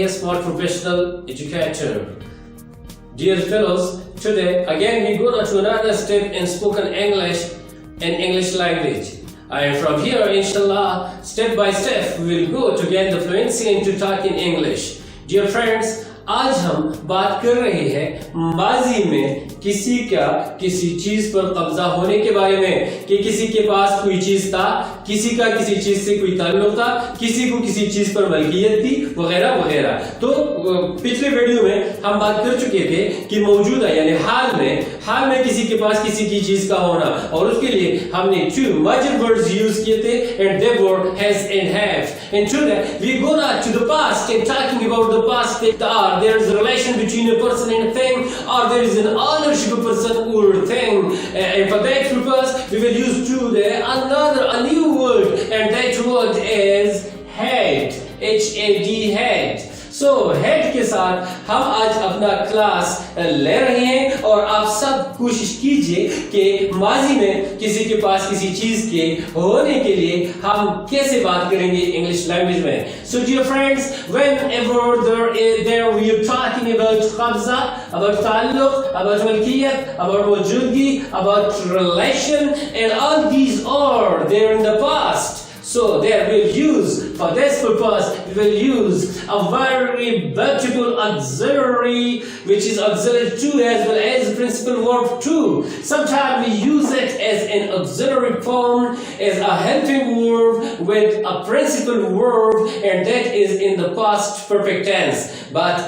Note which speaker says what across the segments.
Speaker 1: Smart Professional Educator. Dear fellows, today again we go to another step in spoken English and English language. And from here, inshallah, step by step, we will go to gain the fluency and to talk in English. Dear friends, आज हम बात कर रहे हैं माजी में किसी का किसी चीज पर कब्जा होने के बारे में, कि किसी के पास कोई चीज था, किसी का किसी चीज से कोई ताल्लुक था, किसी को किसी चीज पर मलकियत थी, वगैरह वगैरह। तो पिछले वीडियो में हम बात कर चुके थे कि मौजूदा यानी हाल में किसी के पास किसी की चीज का होना, और उसके लिए हमने two major words यूज किए थे, and they were has and have. And today we go now to the past and talking about the past, that there is a relation between a person and a thing, or there is an ownership of a person or a thing, and for that purpose we will use a new word, and that word is head, H-A-D, head. So head के साथ हम आज अपना class ले रहे हैं, और आप सब कोशिश कीजिए कि माजी में किसी के पास किसी चीज के होने के लिए हम कैसे बात करेंगे इंग्लिश लैंग्वेज में. So dear friends, whenever there we are talking about कब्जा, about ताल्लुक, about मलकियत, about मौजूदगी, about relation, and all these are there in the past. So there we'll use, for this purpose, we will use a very beautiful auxiliary, which is auxiliary to as well as principal verb to. Sometimes we use it as an auxiliary form, as a helping verb with a principal verb, and that is in the past perfect tense. But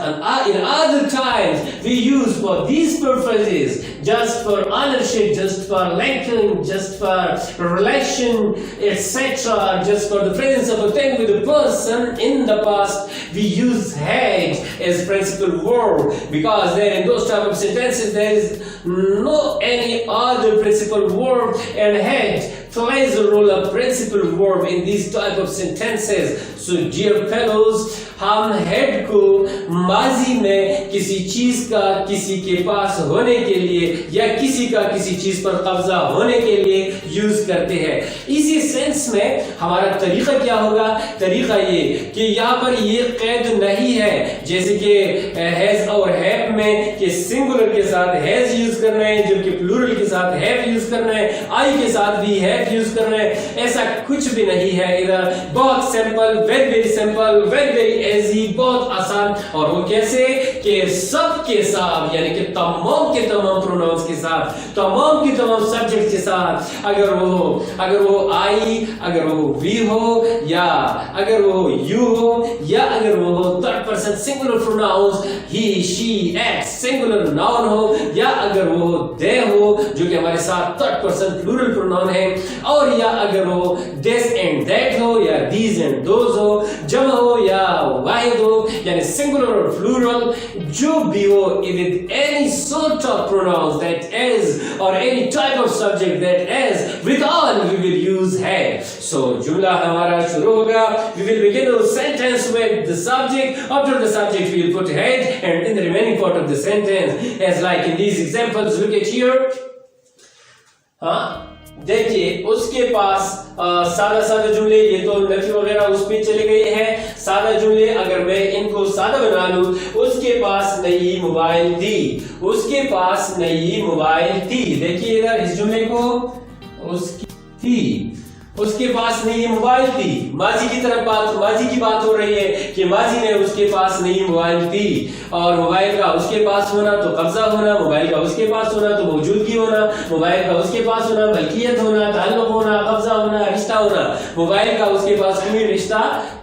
Speaker 1: in other times, we use for these purposes, just for ownership, just for linking, just for relation, etc., just for the presence of a thing with a person in the past, we use had as principal verb, because there in those type of sentences there is no any other principal verb, and had plays a role of principal verb in these type of sentences. So dear fellows, हम head को माजी में किसी चीज का किसी के पास होने के लिए या किसी का किसी चीज पर कब्जा होने के लिए यूज करते हैं. इसी सेंस में हमारा तरीका क्या होगा? तरीका ये कि यहाँ पर ये कैद नहीं है जैसे कि हैज और हैव में कि सिंगुलर के साथ हैज यूज करना है, जबकि प्लूरल के साथ हैव यूज करना है, आई के साथ भी हैव यूज करना है. ऐसा कुछ भी नहीं है इधर. बहुत simple, very simple, very easy, बहुत आसान. और वो कैसे कि सब के साथ, यानी कि तमाम के तमाम प्रोनाउंस के साथ, तमाम के तमाम सब्जेक्ट के साथ, अगर वो आई, अगर वो वी हो, या अगर वो यू हो, या अगर वो third person singular pronouns he, she, it singular noun हो, या अगर वो दे हो जो कि हमारे साथ थर्ड पर्सन प्लूरल प्रोनाउन है, और या अगर वो दिस एंड दैट हो, या दीज एंड दोज हो, जमा हो या वाहिद हो, यानी सिंगुलर और प्लूरल, जो भी हो, with any sort of pronouns that is, or any type of subject that is, with all we will use have. So जुमला हमारा शुरू होगा. We will begin our sentence with the subject. After the subject we will put head, and in the remaining part of the sentence, as like in these examples, look at here. देखिए उसके पास सादा जुमले, ये तो नफी वगैरह उस पे चले गए हैं. सादा जुमले अगर मैं इनको सादा बना लूं, उसके पास नई मोबाइल थी, उसके पास नई मोबाइल थी. देखिए इधर इस जुमले को, उसकी थी, उसके पास नई मोबाइल थी. माजी की बात हो रही है कि माजी में उसके पास नई मोबाइल थी, और मोबाइल का उसके पास होना तो कब्जा होना, मोबाइल का उसके पास होना तो मौजूदगी होना, मोबाइल का उसके पास होना मलकियत होना, ताल्लुक होना, कब्जा होना, रिश्ता होना. मोबाइल का उसके पास कोई रिश्ता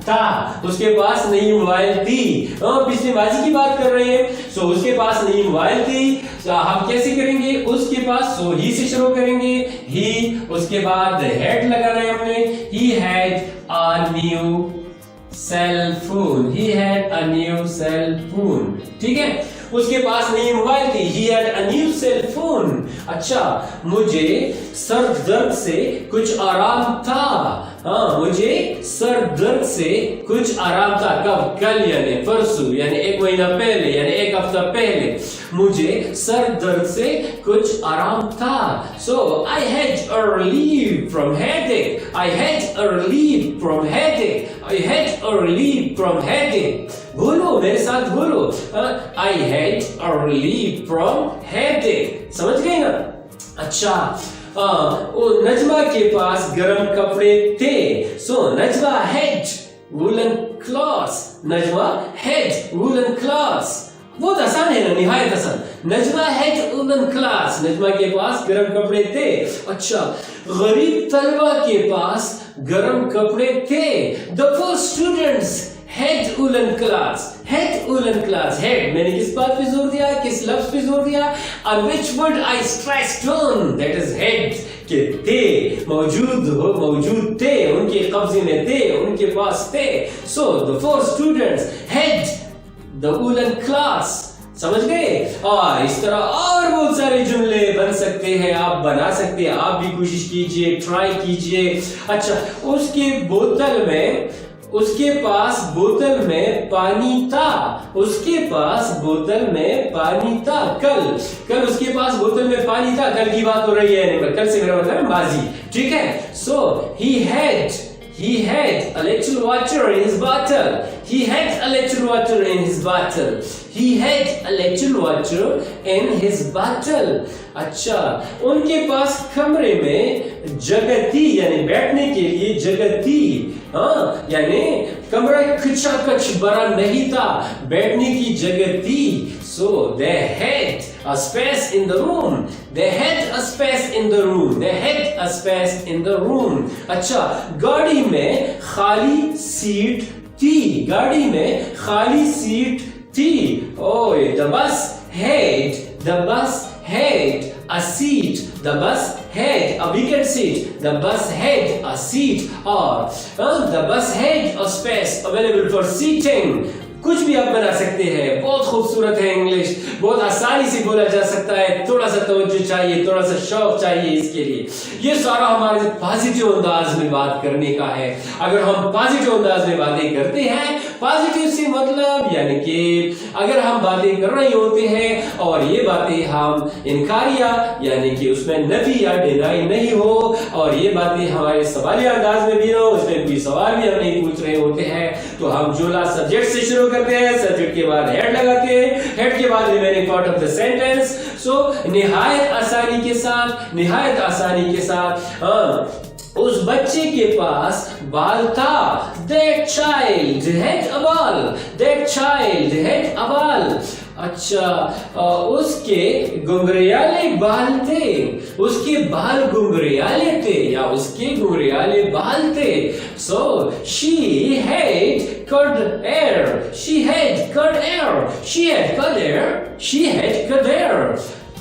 Speaker 1: था, उसके पास नई मोबाइल थी. पिछले माजी की बात कर रहे हैं. सो उसके पास नई मोबाइल थी. हम कैसे करेंगे? उसके पास, सो ही से शुरू करेंगे. ही, उसके बाद हेड लगाना है हमने. He had a new cell phone. He had a new cell phone. ठीक है, उसके पास नई मोबाइल थी. He had a new cell phone. अच्छा, मुझे सर दर्द से कुछ आराम था. हाँ, मुझे सर दर्द से कुछ आराम था। कब? कल यानी परसों, यानी 1 महीना पहले, यानी 1 हफ्ता पहले मुझे सर दर्द से कुछ आराम था। So I had a relief from headache. I had a relief from headache. I had a relief from headache. बोलो मेरे साथ बोलो। I had a relief from headache. समझ गए ना? अच्छा, वो नजमा के पास गर्म कपड़े थे। So Najma had woolen cloths. Najma had woolen cloths. बहुत आसान है ना, निहायत आसान। Najma had woolen cloths. Najma के पास गर्म कपड़े थे। अच्छा, गरीब तलबा के पास गर्म कपड़े थे। The poor students had woolen cloths. Had woolen cloths. Had मैंने किस बात पे जोर दिया, किस लफ्ज पे जोर दिया? On which word I stressed on, that is had, के थे, मौजूद थे, उनके कब्जे में थे, उनके पास थे। So the four students had the woolen cloths. समझ गए? और इस तरह और बहुत सारे जुमले बन सकते हैं, आप बना सकते हैं। आप भी कोशिश कीजिए, ट्राई कीजिए। अच्छा, उसके पास बोतल में पानी था। उसके पास बोतल में पानी था। कल उसके पास बोतल में पानी था। कल की बात हो रही है, कल से मेरा मतलब है माजी। ठीक है? So he had a little water in his bottle. He had a little water in his bottle. He had a little water in his bottle. अच्छा, उनके पास कमरे में जगह थी, यानी बैठने के लिए जगह थी। हाँ, यानी कमरा खचाखच बड़ा नहीं था, बैठने की जगह थी। So they had a space in the room. They had a space in the room. They had a space in the room. अच्छा, गाड़ी में खाली सीट थी। गाड़ी में खाली सीट थी। ओए, the bus had a seat. The bus had a weekend seat. The bus had a seat. Or the bus had a space available for seating. कुछ भी आप बना सकते हैं। बहुत खूबसूरत है इंग्लिश, बहुत आसानी से बोला जा सकता है। थोड़ा सा तवज्जो चाहिए, थोड़ा सा शौक चाहिए इसके लिए। ये सारा हमारे पॉजिटिव अंदाज में बात करने का है। अगर हम पॉजिटिव अंदाज में बातें करते हैं, पॉजिटिव से मतलब यानी कि अगर हम बातें कर रहे होते हैं और ये बातें हम इनकारिया यानी कि उसमें नफी या डिनाई नहीं हो, और ये बातें हमारे सवालिया अंदाज में भी हो, उसमें कोई सवाल भी हम नहीं पूछ रहे होते हैं, तो हम जुमला सब्जेक्ट से शुरू करते हैं, सब्जेक्ट के बाद हेड लगाते हैं, हेड के बाद remaining part of the sentence. So निहायत आसानी के साथ उस बच्चे के पास बाल था। That child had a ball. That child had a ball. अच्छा, उसके घुंघराले बाल थे। उसके बाल घुंघराले थे या उसके घुंघराले बाल थे। So she had cut hair. She had cut hair. She had cut hair. She had cut hair.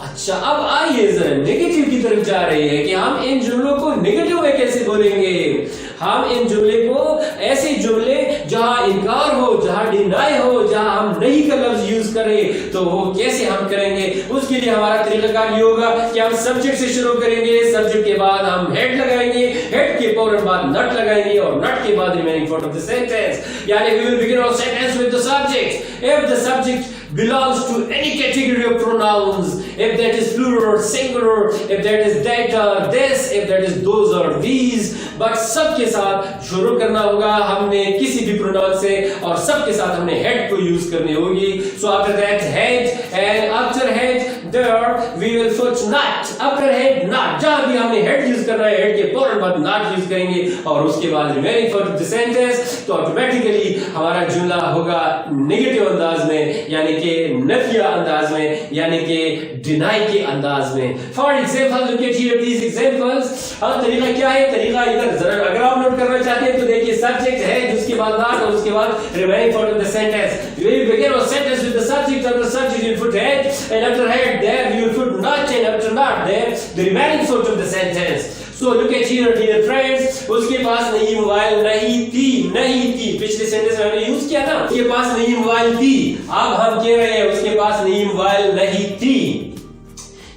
Speaker 1: अच्छा, अब आइए जरा नेगेटिव की तरफ जा रही है कि हम इन जुमलों को नेगेटिव में कैसे बोलेंगे। हम इन जुमले को ऐसे जुमले जहां इनकार हो, जहां डिनाई हो, जहां हम नहीं का लफ्ज यूज करें, तो वो कैसे हम करेंगे। उसके लिए हमारा तरीकाकार ये होगा कि हम सब्जेक्ट से शुरू करेंगे, सब्जेक्ट के बाद हम हेड लगाएंगे, हेड के फौरन बाद नट लगाएंगे और नट के बाद remaining part of the sentence, यानी we will begin our sentence with the subject. If the subject belongs to any category of pronouns, if that is plural or singular, if that is that or this, if that is those or these, but सबके साथ शुरू करना होगा हमने किसी भी pronoun से, और सबके साथ हमने head को use करनी होगी। So after that head, and after head there we will put not. After head not, जहाँ भी हमने head use करना है, head के फौरन बाद not use करेंगे और उसके बाद remaining part of the sentence, तो ऑटोमेटिकली हमारा जुमला होगा नेगेटिव अंदाज में, यानी कि नफिया अंदाज में, यानी कि डिनाई के अंदाज में। For example look at here these examples. तरीका क्या है, तरीका इधर जरा अगर आप नोट करना चाहते हैं तो देखिए, सब्जेक्ट है जिसके बाद नॉट और उसके बाद remaining part of the sentence. We will begin our sentence with the subject, after subject you will put head, and after head there you will put not, and after not there the remaining part of the sentence. So look at here dear friends, उसके पास नई mobile नहीं थी। पिछले sentence में हमने use किया ना, उसके पास नई मोबाइल थी। अब हम कह रहे हैं उसके पास नई मोबाइल नहीं थी।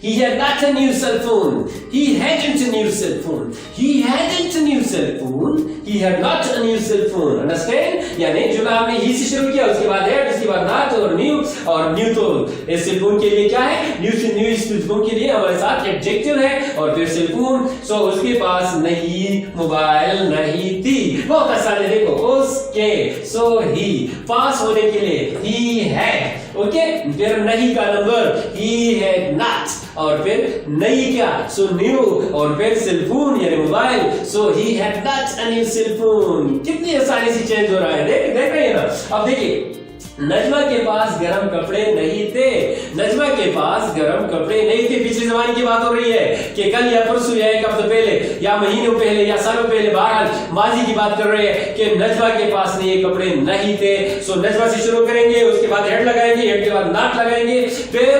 Speaker 1: He had not a new cell phone. He hadn't a new cell phone. He hadn't a new cell phone. He had not a new cell phone. Understand? यानी जुमला हमने ही से शुरू किया, उसके बाद had, उसके बाद not और new तो इस सेल फोन के लिए क्या है? न्यू से न्यू इस सेल फोन के लिए हमारे साथ एडजेक्टिव है और फिर सेल फोन. सो उसके पास नई मोबाइल नहीं थी. बहुत आसान है, देखो उसके. सो ही पास होने के लिए he had. ओके, फिर नहीं का नंबर he had not और फिर नई क्या? सो न्यू और फिर सेल फोन यानी mobile. So he had not a new cell phone. कितनी आसानी से चेंज हो रहा है, देख रहे हैं ना. अब देखिए नजमा के पास गर्म कपड़े नहीं थे. नजमा के पास गर्म कपड़े नहीं थे. पिछले जमाने की बात हो रही है कि कल या परसों या एक हफ्ते पहले या महीनों पहले या सालों पहले, बहरहाल माजी की बात कर रहे हैं कि नजमा के पास ये कपड़े नहीं थे. सो नजमा से शुरू करेंगे, उसके बाद हेड लगाएंगे, हेड के बाद नाट लगाएंगे, फिर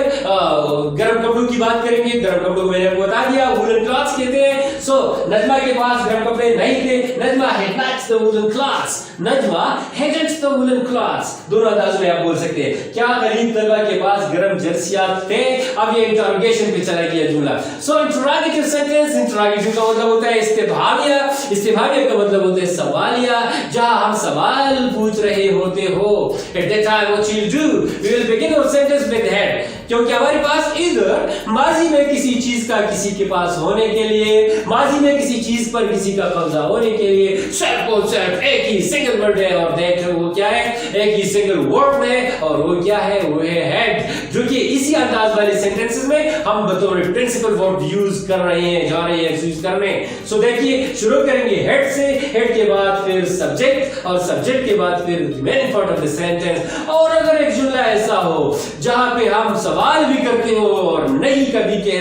Speaker 1: गर्म कपड़ों की बात करेंगे. गर्म कपड़ों को मैंने आपको बता दिया वूलन क्लॉथ्स कहते हैं. सो नजमा के पास गर्म कपड़े नहीं थे. Najma had not the woolen cloths. Najma hadn't the woolen cloths. दोनों में आप बोल सकते हैं. क्या गरीब तलबा के पास गर्म जर्सियां थे? अब ये इंटरोगेशन पे चला गया जुमला. सो इंटरोगेटिव सेंटेंस, इंटरोगेटिव का मतलब होता है इस्तिफहामिया. इस्तिफहामिया का मतलब होता है सवालिया, जहां हम सवाल पूछ रहे होते हो. At that time what you do, we will begin our sentence with had, क्योंकि हमारे पास इधर माजी में किसी चीज का किसी के पास होने के लिए, माजी में किसी चीज पर किसी का कब्जा होने के लिए सिर्फ एक ही सिंगल वर्ड है और दैट वो क्या है? एक ही सिंगल वर्ड है और वो क्या है? वो है हेड. जो कि इसी अंदाज वाले सेंटेंसेस में हम बतौर प्रिंसिपल वर्ब यूज कर रहे हैं, जा रहे हैं यूज करने. सो देखिए शुरू करेंगे हेड से, हेड के बाद फिर सब्जेक्ट और सब्जेक्ट के बाद फिर main part of the sentence. और अगर एक जुमला ऐसा हो जहां पे हम सवाल भी करते हो और नहीं कभी के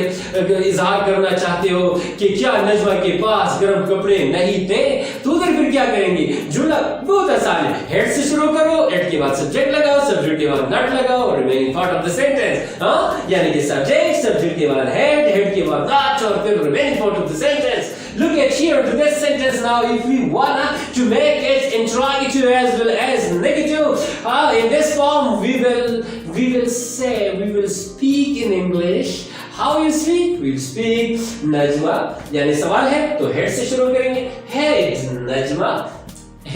Speaker 1: इजहार करना चाहते हो कि क्या नजमा के पास गर्म कपड़े नहीं थे, तो उधर फिर क्या करेंगे? जुमला बहुत आसान है. हेड से शुरू करो, हेड के बाद सब्जेक्ट लगाओ, सब्जेक्ट के बाद नॉट लगाओ, remaining part of the sentence. यानी कि सब्जेक्ट के बाद हेड के बाद नॉट और फिर remaining part of the sentence. Look at here to this sentence now. If we wanna to make it interrogative as well as negative, in this form we will speak in English. How you speak? We will speak Najma. यानी सवाल है तो head से शुरू करेंगे. Head Najma,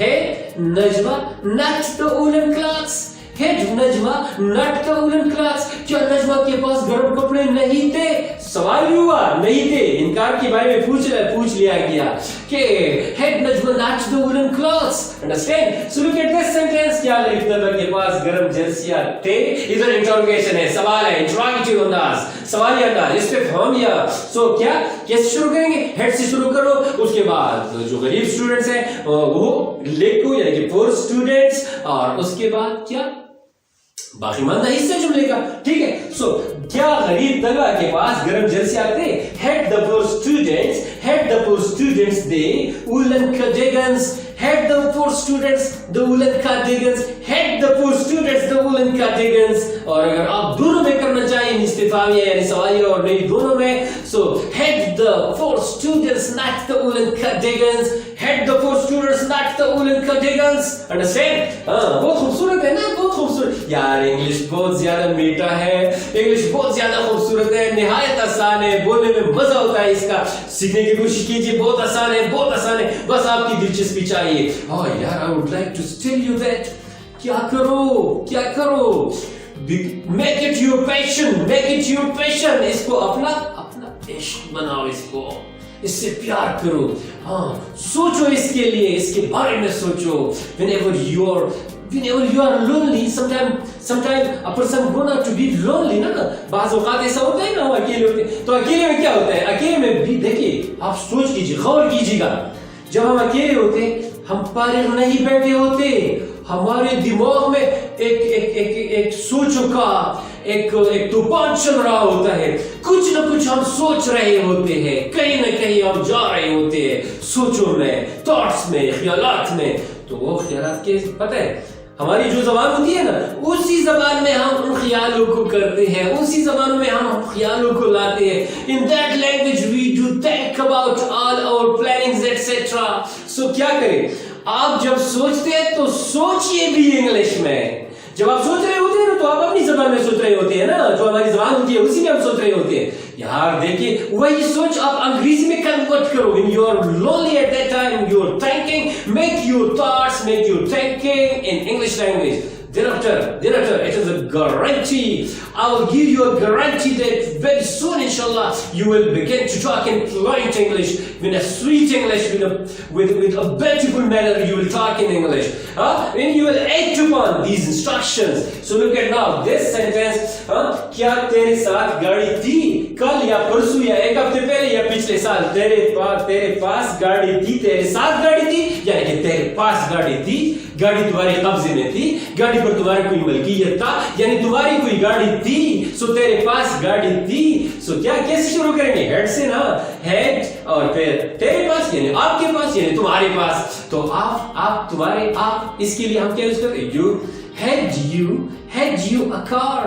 Speaker 1: head Najma, not the woolen cloths. Head Najma, not the woolen cloths. क्या नजमा के पास गर्म कपड़े नहीं थे? सवाल भी हुआ, नहीं थे, इनकार के बारे में पूछ लिया गया कि head Najma, not the woolen cloths. Understand? So look at this sentence. क्या गरीब तलबा के पास गर्म जर्सियां थे? इधर इंटरोगेशन है, सवाल है, इंटरोगेटिव अंदाज, सवालिया अंदाज, इस्तिफहामिया. सो क्या कैसे शुरू करेंगे? हेड से शुरू करो, उसके बाद जो गरीब स्टूडेंट्स हैं वो लिखो यानी कि poor students, और उसके बाद क्या बाकी मानना हिस्सा जुमले का. ठीक है. सो क्या गरीब तलबा के पास गर्म जर्सियां थे? Had the poor students they woolen cardigans. Had the poor students the woolen cardigans. Had the poor students the woolen cardigans. और अगर आप दोनों में करना चाहिए इस्तिफहामिया यानी सवालिया और नहीं दोनों में, so had the poor students not the woolen cardigans. Had the poor students not the woolen cardigans. Understand? बहुत खूबसूरत है ना, बहुत खूबसूरत यार. इंग्लिश बहुत ज्यादा मीठा है, इंग्लिश बहुत ज्यादा खूबसूरत है, निहायत आसान है, बोलने में मजा होता है. इसका सीखने की कोशिश कीजिए. बहुत आसान है, बहुत आसान है, बस आपकी दिलचस्पी चाहिए. Oh यार, I would like to tell you that क्या करो, make it your passion. इसको अपना इश्क बनाओ, इससे प्यार करो. सोचो इसके लिए, इसके बारे में सोचो. Whenever you are lonely, sometimes a person gonna to be lonely ना. बाज़ औक़ात ऐसा होता है ना, हम अकेले होते हैं. तो अकेले में क्या होता है? अकेले में भी देखिए, आप सोच कीजिए, गौर कीजिएगा. जब हम अकेले होते हम फारिग नहीं बैठे होते, हमारे दिमाग में एक सोचों का एक तूफान चल रहा होता है. कुछ न कुछ हम सोच रहे होते हैं, कहीं न कहीं हम जा रहे होते हैं सोचों में, थॉट्स में, ख्यालात में. तो वो ख्यालात के पता है हमारी जो जबान होती है ना, उसी जबान में हम उन ख्यालों को करते हैं, उसी जबान में हम ख्यालों को लाते हैं. In that language we do think about all our plannings etcetera. So क्या करें? आप जब सोचते हैं तो सोचिए भी इंग्लिश में. जब आप सोच रहे होते हैं ना तो आप अपनी जबान में सोच रहे होते हैं ना, जो हमारी जबान होती है उसी में हम सोच रहे होते हैं. यार देखिए वही सोच आप अंग्रेजी में कन्वर्ट करो. When you are lonely at that time, you are thinking, make your thoughts, make your thinking in English language. Thereafter, it is a guarantee. I will give you a guarantee that very soon, inshallah, you will begin to talk in fluent English, with a sweet English, with a beautiful manner. You will talk in English. When you will act upon these instructions. So look at now this sentence. क्या तेरे साथ गाड़ी थी कल या परसों या एक हफ्ते पहले या पिछले साल? तेरे पास गाड़ी थी, तेरे साथ गाड़ी थी, यानी कि तेरे पास गाड़ी थी, गाड़ी तुम्हारे कब्जे में थी, गाड़ी पर तुम्हारी कोई मलकियत था, यानी तुम्हारी कोई गाड़ी थी, सो तेरे पास गाड़ी थी. सो क्या कैसे शुरू करेंगे? हेड से ना, हेड और फिर तेरे पास यानी आपके पास यानी तुम्हारे पास. तो आप तुम्हारे आप इसके लिए हम क्या यूज करते हैं? had you a car.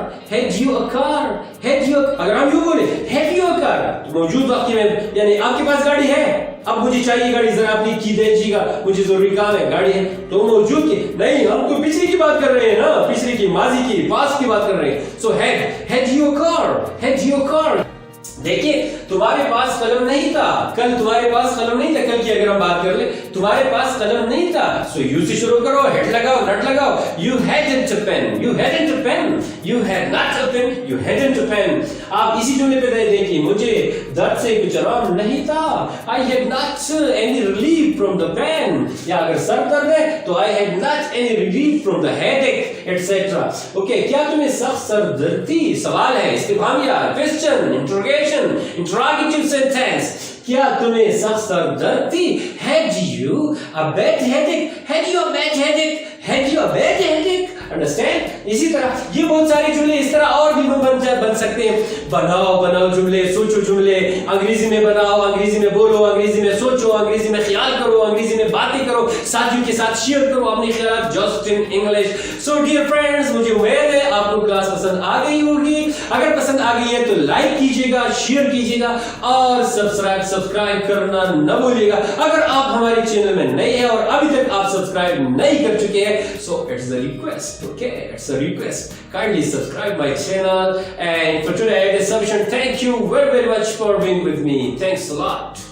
Speaker 1: अगर हम यूं बोले had you a car तो मौजूद वाक्य में यानी आपके पास गाड़ी है, अब मुझे चाहिए गाड़ी, जरा अपनी की दीजिएगा, मुझे जरूरी काम है, गाड़ी है. तो मौजूद की नहीं, हम तो पिछले की बात कर रहे हैं ना, पिछले की, माजी की, पास्ट की बात कर रहे हैं. सो had you a car. देखिए तुम्हारे पास कलम नहीं था कल, तुम्हारे पास कलम नहीं था कल की अगर हम बात कर ले, तुम्हारे पास कलम नहीं था. सो यू से शुरू करो, हेड लगाओ, नट लगाओ. You hadn't a pen. You had not a pen. You hadn't a pen. आप इसी जुमले पे देखिए, मुझे दर्द से कुछ आराम नहीं था. I had not any relief from the pain. या अगर सर दर्द है तो I had not any relief from the headache, etc. Okay, क्या तुम्हें सख्त सर दर्द थी? सवाल है, इस्तिफहामिया, क्वेश्चन, इंटरोगेशन, interrogative sentence. क्या तुम्हें सख्त सर दर्द थी? Had you a bad headache? Understand? इसी तरह ये बहुत सारे जुमले इस तरह और भी बन सकते हैं. बनाओ जुमले, सोचो जुमले, अंग्रेजी में बनाओ, अंग्रेजी में बोलो, अंग्रेजी में सोचो, अंग्रेजी में ख्याल करो, अंग्रेजी में बातें करो, साथियों के साथ शेयर करो अपने ख्याल just in English. So dear friends, मुझे उम्मीद है आपको क्लास पसंद आ गई होगी. अगर पसंद आ गई है तो लाइक कीजिएगा, शेयर कीजिएगा और सब्सक्राइब करना न भूलिएगा. अगर आप हमारे चैनल में नए हैं और अभी तक आप सब्सक्राइब नहीं कर चुके हैं, so it's the request. Okay, it's a request. Kindly subscribe my channel. And for today, it is sufficient. Thank you very much for being with me. Thanks a lot.